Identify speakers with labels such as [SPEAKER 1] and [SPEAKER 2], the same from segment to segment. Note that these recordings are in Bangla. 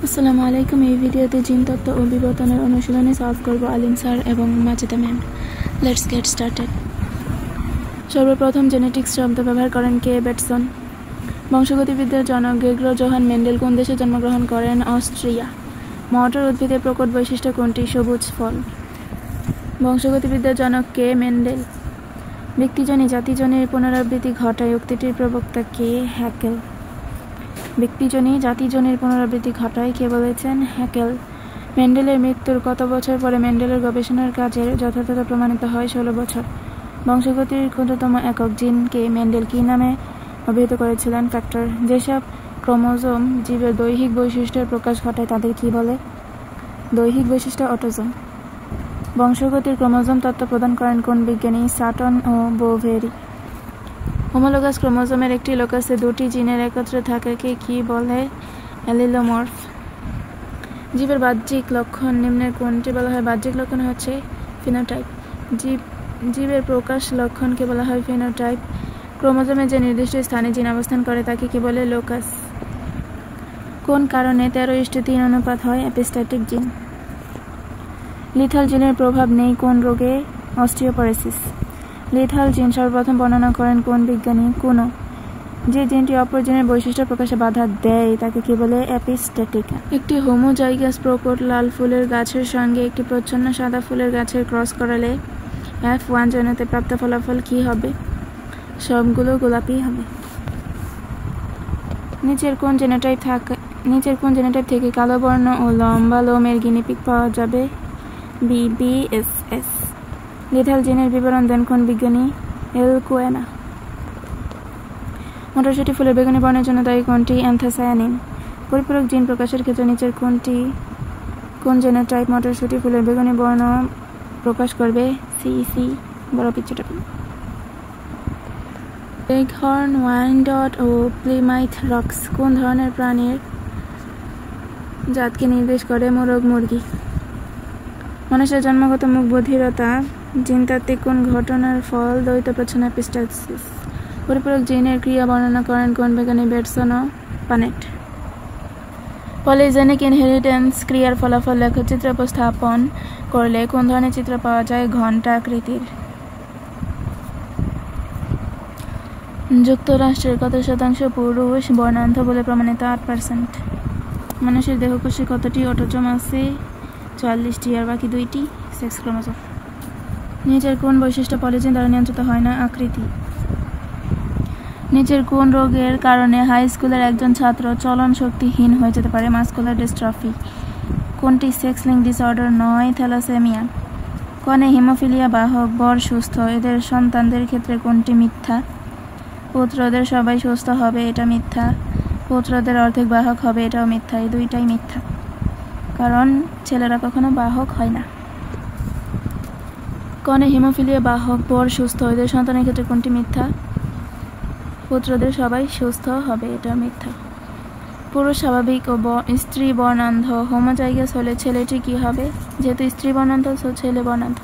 [SPEAKER 1] আসসালামু আলাইকুম। এই ভিডিওতে জিন তত্ত্ব ও বিবর্তনের অনুশীলনী সলভ করব আলিম স্যার এবং Majida ma'am. Let's get started. সর্বপ্রথম জেনেটিক্স শব্দ ব্যবহার করেন কে বেটসন। বংশগতিবিদ্যার জনক গেগ্র জোহান মেন্ডেল কোন দেশে জন্মগ্রহণ করেন? অস্ট্রিয়া। মটর উদ্ভিদের প্রকট বৈশিষ্ট্য কোনটি? সবুজ ফল। বংশগতিবিদ্যার জনক কে? মেন্ডেল। ব্যক্তিজনী জাতিজনের পুনরাবৃত্তি ঘটায় উক্তিটির প্রবক্তা কে? হ্যাকেল। ব্যক্তিজনী জাতিজনের পুনরাবৃত্তি ঘটায় কে বলেছেন? হ্যাকেল। মেন্ডেলের মৃত্যুর কত বছর পরে মেন্ডেলের গবেষণার কাজের যথাযথতা প্রমাণিত হয়? 16 বছর। বংশগতির ক্ষুদ্রতম একক জিনকে মেন্ডেল কী নামে অভিহিত করেছিলেন? ফ্যাক্টর। যেসব ক্রোমোজোম জীবের দৈহিক বৈশিষ্ট্যের প্রকাশ ঘটায় তাদের কী বলে? দৈহিক বৈশিষ্ট্য অটোজোম। বংশগতির ক্রোমোজোম তত্ত্ব প্রদান করেন কোন বিজ্ঞানী? সাটন ও বোভেরি। হোমোলোগাস ক্রোমোজোমের একটি লোকাসে দুটি জিনের একত্রে থাকাকে কি বলে? অ্যালিলোমর্ফ। জীবের বাহ্যিক লক্ষণ নিম্নের কোনটি বলা হয়? বাহ্যিক লক্ষণ হচ্ছে ফিনোটাইপ। জীবের প্রকাশ লক্ষণকে বলা হয় ফিনোটাইপ। ক্রোমোজোমে যে নির্দিষ্ট স্থানে জিন অবস্থান করে তাকে কি বলে? লোকাস। কোন কারণে 13:3 অনুপাত হয়? এপিস্ট্যাটিক জিন। লিথাল জিনের প্রভাব নেই কোন রোগে? অস্টিওপরোসিস। লিথাল জিন সর্বপ্রথম বর্ণনা করেন কোন বিজ্ঞানী? কুনো। যে জিনটি অপর জিনের বৈশিষ্ট্য প্রকাশে বাধা দেয় তাকে কি বলে? এপিস্ট্যাটিক। একটি হোমোজাইগাস প্রকট লাল ফুলের গাছের সঙ্গে একটি প্রচ্ছন্ন সাদা ফুলের গাছের ক্রস করালে F1 জনতে প্রাপ্ত ফলাফল কি হবে? সবগুলো গোলাপি হবে। নিচের কোন জেনোটাইপ থেকে কালো বর্ণ ও লম্বা লোমের গিনিপিগ পাওয়া যাবে? BBSS। লিথাল জিনের বিবরণ দেন কোন বিজ্ঞানী? এলকুয়েনা। মটরশুঁটি ফুলের বেগুনি বর্ণের জন্য দায়ী কোনটি? অ্যান্থোসায়ানিন। পরিপূরক জিন প্রকাশের ক্ষেত্রে নিচের কোন জেনোটাইপ মটরশুঁটি ফুলের বেগুনি বর্ণ প্রকাশ করবে? CC। বড় পিকচারটা। লেগহর্ন, ওয়াইনডট ও প্লিমাইথ রক্স কোন ধরনের প্রাণীর জাতকে নির্দেশ করে? মোরগ মুরগি। মানুষের জন্মগত মুখ বধিরতা জিনতাত্ত্বিক কোন ঘটনার ফল? দ্বৈত প্রচ্ছন্ন এপিস্টাসিস। পরিপূরক জিনের ক্রিয়া বর্ণনা করেন কোন বিজ্ঞানী? বেটসন ও পানেট। পলিজেনিক ইনহেরিটেন্স ক্রিয়ার ফলাফল লেখচিত্রে উপস্থাপন করলে কোন ধরনের চিত্র পাওয়া যায়? ঘণ্টা আকৃতির। যুক্তরাষ্ট্রের কত শতাংশ পুরুষ বর্ণান্ধ বলে প্রমাণিত? 8%। মানুষের দেহকোষে কতটি অটোজোম আছে? 44টি, আর বাকি 2টি সেক্স ক্রোমোজোম। নিচের কোন বৈশিষ্ট্য পলিজিন দ্বারা নিয়ন্ত্রিত হয় না? আকৃতি। নিচের কোন রোগের কারণে হাই স্কুলের একজন ছাত্র চলন শক্তিহীন হয়ে যেতে পারে? Muscular dystrophy. কোনটি সেক্স লিঙ্ক ডিসঅর্ডার নয়? থ্যালাসেমিয়া। কনে হিমোফিলিয়া বাহক বর সুস্থ, এদের সন্তানদের ক্ষেত্রে কোনটি মিথ্যা? পুত্রদের সবাই সুস্থ হবে, এটা মিথ্যা। পুত্রদের অর্ধেক বাহক হবে, এটাও মিথ্যা। এই দুইটাই মিথ্যা, কারণ ছেলেরা কখনো বাহক হয় না। কনে হিমোফিলিয়া বাহক বর সুস্থ, এদের সন্তানের ক্ষেত্রে কোনটি মিথ্যা? পুত্রদের সবাই সুস্থ হবে, এটা মিথ্যা। পুরুষ স্বাভাবিক ও স্ত্রী বর্ণান্ধ হোমোজাইগাস হলে ছেলেটি কি হবে? যেহেতু স্ত্রী বর্ণান্ধ ছেলে বর্ণান্ধ।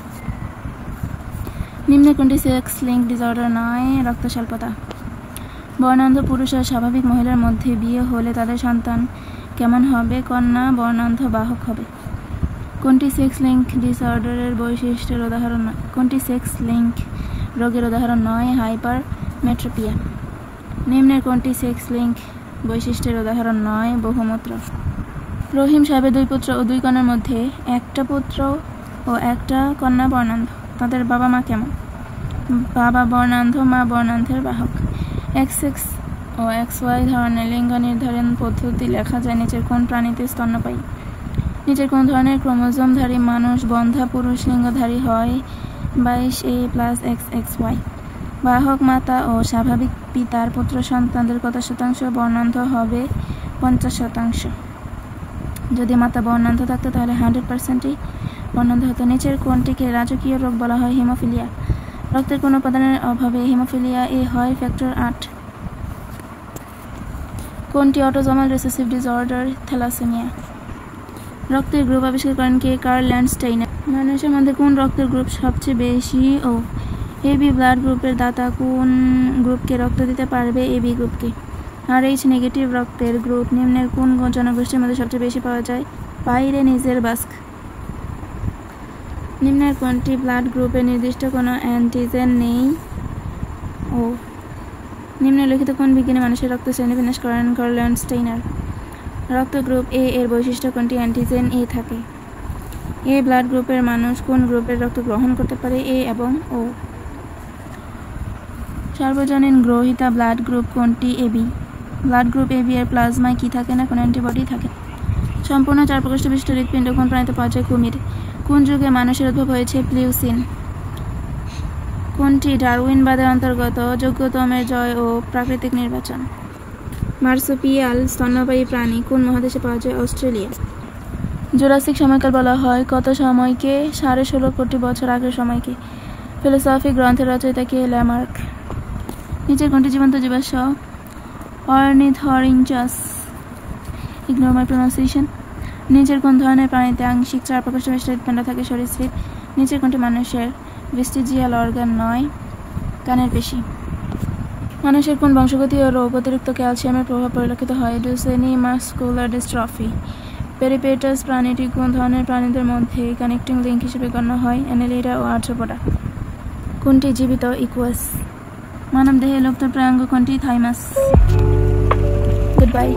[SPEAKER 1] নিম্নে কোনটি সেক্স লিঙ্ক ডিসঅর্ডার নয়? রক্তস্বল্পতা। বর্ণান্ধ পুরুষ আর স্বাভাবিক মহিলার মধ্যে বিয়ে হলে তাদের সন্তান কেমন হবে? কন্যা বর্ণান্ধ বাহক হবে। কোনটি সেক্স লিঙ্ক ডিসঅর্ডারের বৈশিষ্ট্যের উদাহরণ নয়? কোনটি সেক্স লিঙ্ক রোগের উদাহরণ নয়? হাইপারমেট্রোপিয়া। নিম্নের কোনটি সেক্স লিঙ্ক বৈশিষ্ট্যের উদাহরণ নয়? বহুমূত্র। রহিম সাহেবের 2 পুত্র ও 2 কন্যার মধ্যে একটা পুত্র ও একটা কন্যা বর্ণান্ধ। তাদের বাবা মা কেমন? বাবা বর্ণান্ধ, মা বর্ণান্ধের বাহক। XX ও XY ধরনের লিঙ্গ নির্ধারণ পদ্ধতি লেখা যায় নিচের কোন প্রাণীতে? স্তন্যপায়ী। নিচের কোন ধরনের ক্রোমোজোমধারী মানুষ বন্ধ্যা পুরুষ লিঙ্গধারী হয়? 22A + XXY। বাহক মাতা ও স্বাভাবিক পিতার পুত্র সন্তানদের কত শতাংশ বর্ণান্ধ হবে? 50%। যদি মাতা বর্ণান্ধ থাকতো তাহলে 100%ই বর্ণান্ধ হতো। নিচের কোনটিকে রাজকীয় রোগ বলা হয়? হিমোফিলিয়া। রক্তের কোন উপাদানের অভাবে হিমোফিলিয়া এ হয়? ফ্যাক্টর 8। কোনটি অটোজোমাল রিসেসিভ ডিসঅর্ডার? থ্যালাসেমিয়া। রক্তের গ্রুপ আবিষ্কার করেন কে? Curl Landsteiner. মানুষের মধ্যে কোন রক্তের গ্রুপ সবচেয়ে বেশি? AB ব্লাড গ্রুপের দাতা কোন গ্রুপকে রক্ত দিতে পারবে? AB গ্রুপকে। RH নেগেটিভ রক্তের গ্রুপ নিম্নের কোন জনগোষ্ঠীর মধ্যে সবচেয়ে বেশি পাওয়া যায়? পাইরেনিজের বাস্ক। নিম্নের কোনটি ব্লাড গ্রুপে নির্দিষ্ট কোনো অ্যান্টিজেন নেই? ও। নিম্নলিখিত কোন বিজ্ঞানী মানুষের রক্ত শ্রেণীবিন্যাস করেন? Karl Steiner. রক্ত গ্রুপ এ এর বৈশিষ্ট্য কোনটি? অ্যান্টিজেন এ থাকে। এ ব্লাড গ্রুপের মানুষ কোন গ্রুপের রক্ত গ্রহণ করতে পারে? এ এবং ও। সার্বজনীন গ্রহিতা ব্লাড গ্রুপ কোনটি? এবি। ব্লাড গ্রুপ এবি এর প্লাজমায় কি থাকে না? কোনো অ্যান্টিবডি থাকে। সম্পূর্ণ 4 প্রকোষ্ঠ বিশিষ্ট হৃৎপিণ্ড কোন প্রাণীতে পাওয়া যায়? কুমির। কোন যুগে মানুষের উদ্ভব হয়েছে? প্লিউসিন। কোনটি ডারউইনবাদের অন্তর্গত? যোগ্যতমের জয় ও প্রাকৃতিক নির্বাচন। মার্সুপিয়াল স্তন্যপায়ী প্রাণী কোন মহাদেশে পাওয়া যায়? অস্ট্রেলিয়া। জুরাসিক সময়কাল বলা হয় কত সময়কে? 16.5 কোটি বছর আগের সময়কে। ফিলোসফি গ্রন্থের রচয়িতা কে? ল্যামার্ক। নিচের কোনটি জীবন্ত জীবাশ্ম? অর্নিথরিনচাস। Ignore my pronunciation. নিচের কোন ধরনের প্রাণীতে আংশিক 4 প্রকোষ্ঠ বিশিষ্ট হৃৎপিণ্ড থাকে? সরীসৃপ। নিচের কোনটি মানুষের ভেস্টিজিয়াল অর্গান নয়? কানের পেশি। মানুষের কোন বংশগতি ও রোগ অতিরিক্ত ক্যালসিয়ামের প্রভাব পরিলক্ষিত হয়? ডুচেনি মাস্কুলার ডিস্ট্রফি। পেরিপেটাস প্রাণীটি কোন ধরনের প্রাণীদের মধ্যে কানেক্টিং লিঙ্ক হিসেবে গণ্য হয়? অ্যানেলিডা ও আর্থ্রোপোডা। কোনটি জীবিত? ইকুয়াস। মানবদেহে লুপ্তপ্রায় অঙ্গ কোনটি? থাইমাস। Good bye.